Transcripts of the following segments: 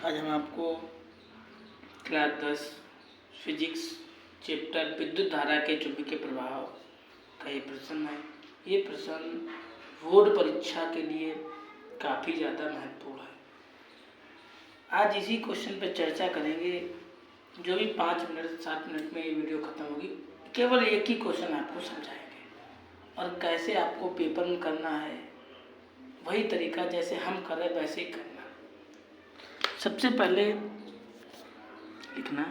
आज हम आपको क्लास 10 फिजिक्स चैप्टर विद्युत धारा के चुंबकीय प्रभाव का ये प्रश्न है। ये प्रश्न बोर्ड परीक्षा के लिए काफ़ी ज़्यादा महत्वपूर्ण है। आज इसी क्वेश्चन पर चर्चा करेंगे। जो भी 5 मिनट 7 मिनट में ये वीडियो ख़त्म होगी, केवल एक ही क्वेश्चन आपको समझाएंगे और कैसे आपको पेपर में करना है वही तरीका जैसे हम कर रहे वैसे ही करना। सबसे पहले लिखना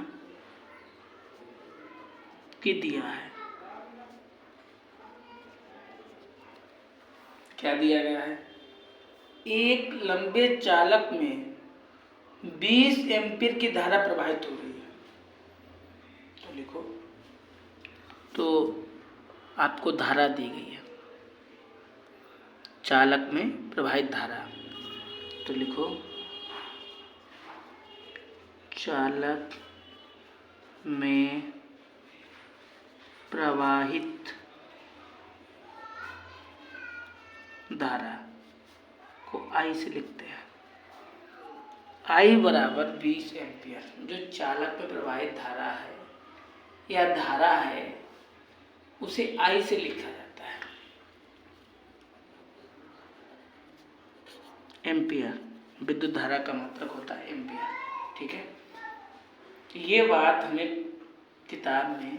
कि दिया है, क्या दिया गया है। एक लंबे चालक में 20 एम्पीयर की धारा प्रवाहित हो रही है। तो लिखो, तो आपको धारा दी गई है, चालक में प्रवाहित धारा। तो लिखो, चालक में प्रवाहित धारा को I से लिखते हैं। I बराबर 20 एम्पियर। जो चालक में प्रवाहित धारा है या धारा है उसे I से लिखा जाता है। एम्पियर विद्युत धारा का मतलब होता है एम्पियर, ठीक है। ये बात हमें किताब में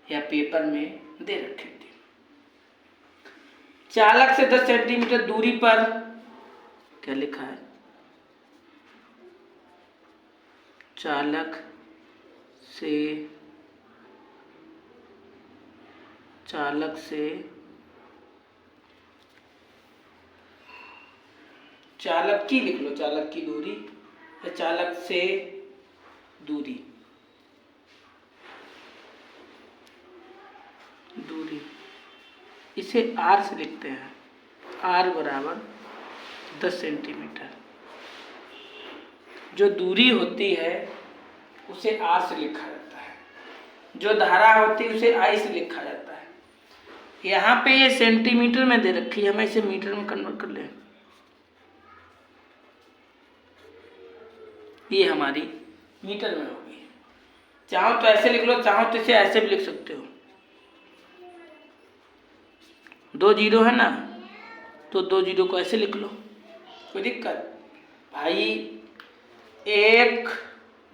या पेपर में दे रखी थी। चालक से 10 सेंटीमीटर दूरी पर क्या लिखा है, चालक की लिख लो, चालक की दूरी या चालक से दूरी इसे R से लिखते हैं। R बराबर 10 सेंटीमीटर। जो दूरी होती है उसे R से लिखा जाता है, जो धारा होती है उसे I से लिखा जाता है। यहाँ पे ये सेंटीमीटर में दे रखी है, हमें इसे मीटर में कन्वर्ट कर लें। ये हमारी मीटर में होगी। चाहो तो ऐसे लिख लो, चाहो तो इसे ऐसे भी लिख सकते हो। 2 जीरो है ना, तो 2 जीरो को ऐसे लिख लो, कोई दिक्कत भाई। 1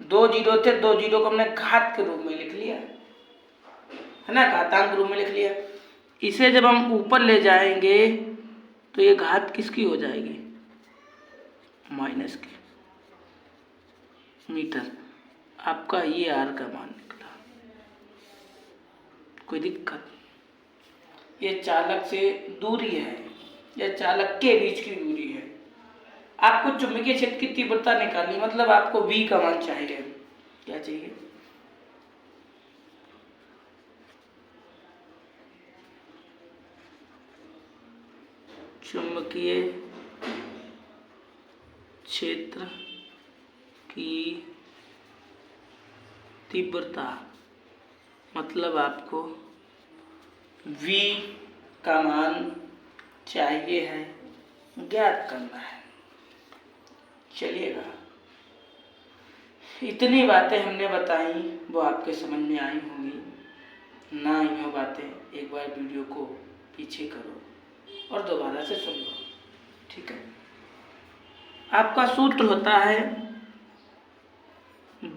2 जीरो थे, 2 जीरो को हमने घात के रूप में लिख लिया है ना, घातांक के रूप में लिख लिया। इसे जब हम ऊपर ले जाएंगे तो ये घात किसकी हो जाएगी, माइनस की। मीटर आपका ये R का मान निकला, कोई दिक्कत। ये चालक से दूरी है या चालक के बीच की दूरी है। आपको चुंबकीय क्षेत्र की तीव्रता निकालनी, मतलब आपको V का मान चाहिए। क्या चाहिए, चुंबकीय क्षेत्र की तीव्रता, मतलब आपको V का मान चाहिए है, ज्ञात करना है। चलिएगा, इतनी बातें हमने बताई, वो आपके समझ में आई होंगी। ना आई हो बातें, एक बार वीडियो को पीछे करो और दोबारा से सुन लो, ठीक है। आपका सूत्र होता है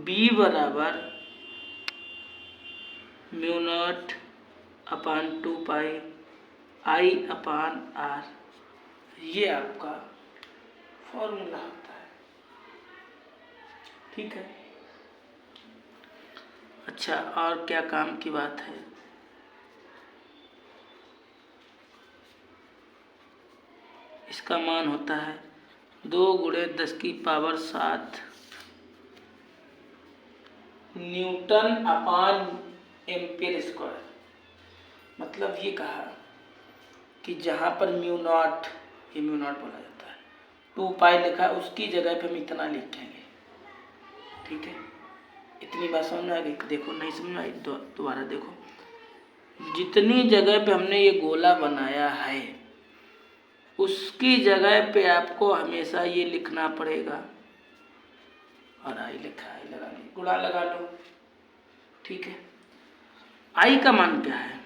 B बराबर μ0 अपान 2 पाई I अपान R। ये आपका फॉर्मूला होता है, ठीक है। अच्छा, और क्या काम की बात है, इसका मान होता है 2 × 10⁻⁷ न्यूटन अपान एम्पियर स्क्वायर। मतलब ये कहा कि जहाँ पर μ0, ये μ0 बोला जाता है, 2 पाई लिखा है, उसकी जगह पे हम इतना लिखेंगे, ठीक है। इतनी बात समझ में आ गई। देखो, नहीं समझ में आई दोबारा देखो। जितनी जगह पे हमने ये गोला बनाया है उसकी जगह पे आपको हमेशा ये लिखना पड़ेगा और आई लिखा है, लगा ली, गुणा लगा लो। ठीक है, आई का मान क्या है?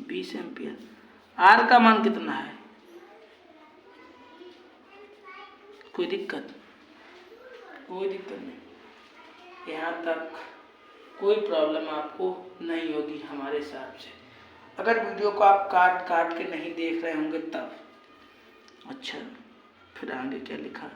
20 एम्पियर। आर का मान कितना है? कोई दिक्कत? कोई दिक्कत नहीं, यहाँ तक कोई प्रॉब्लम आपको नहीं होगी हमारे हिसाब से। अगर वीडियो को आप काट काट के नहीं देख रहे होंगे तब। अच्छा, फिर आगे क्या लिखा?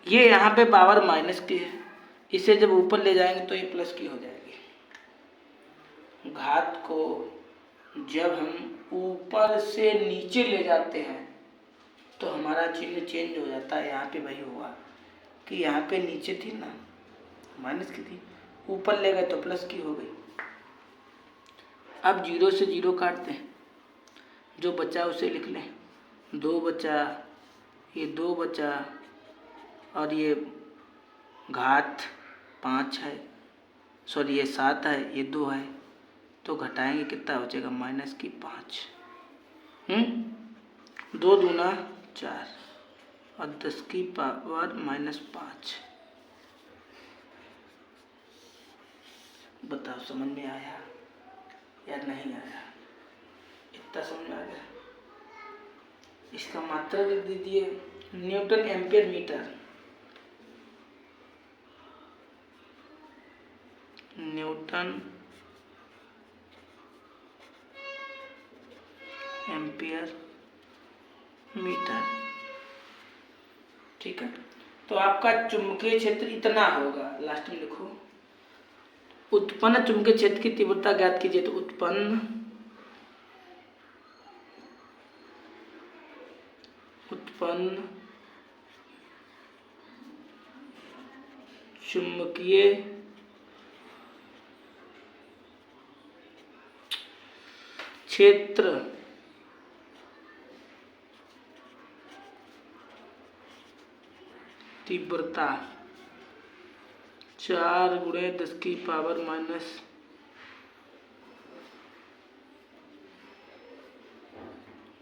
ये यहाँ पे पावर माइनस की है, इसे जब ऊपर ले जाएंगे तो ये प्लस की हो जाएगी। घात को जब हम ऊपर से नीचे ले जाते हैं तो हमारा चिन्ह चेंज हो जाता है। यहाँ पे वही हुआ कि यहाँ पे नीचे थी ना माइनस की थी, ऊपर ले गए तो प्लस की हो गई। अब 0 से 0 काटते हैं, जो बचा उसे लिख लें। 2 बचा, ये 2 बचा, और ये घात 5 है, सॉरी ये 7 है, ये 2 है, तो घटाएंगे कितना बचेगा? माइनस की 5। 2 दूना 4 और 10 की पावर -5। बताओ समझ में आया या नहीं आया? इतना समझ में आ गया? इसका मात्रा लिख दीजिए, newton ampere metre. Newton ampere metre. ठीक है, तो आपका चुंबकीय क्षेत्र इतना होगा, लास्ट में लिखो। उत्पन्न चुंबकीय क्षेत्र की तीव्रता ज्ञात कीजिए, तो उत्पन्न चुंबकीय क्षेत्र तीव्रता 4 × 10 की power minus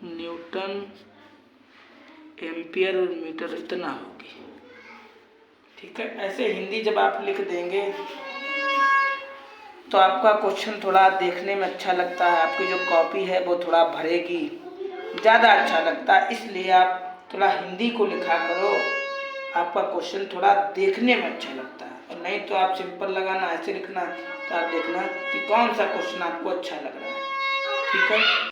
newton ampere metre इतना होगी। ठीक है, ऐसे हिंदी जब आप लिख देंगे तो आपका क्वेश्चन थोड़ा देखने में अच्छा लगता है, आपकी जो कॉपी है वो थोड़ा भरेगी, ज़्यादा अच्छा लगता है। इसलिए आप थोड़ा हिंदी को लिखा करो, आपका क्वेश्चन थोड़ा देखने में अच्छा लगता है। और नहीं तो आप सिंपल लगाना, ऐसे लिखना, तो आप देखना कि कौन सा क्वेश्चन आपको अच्छा लग रहा है। ठीक है।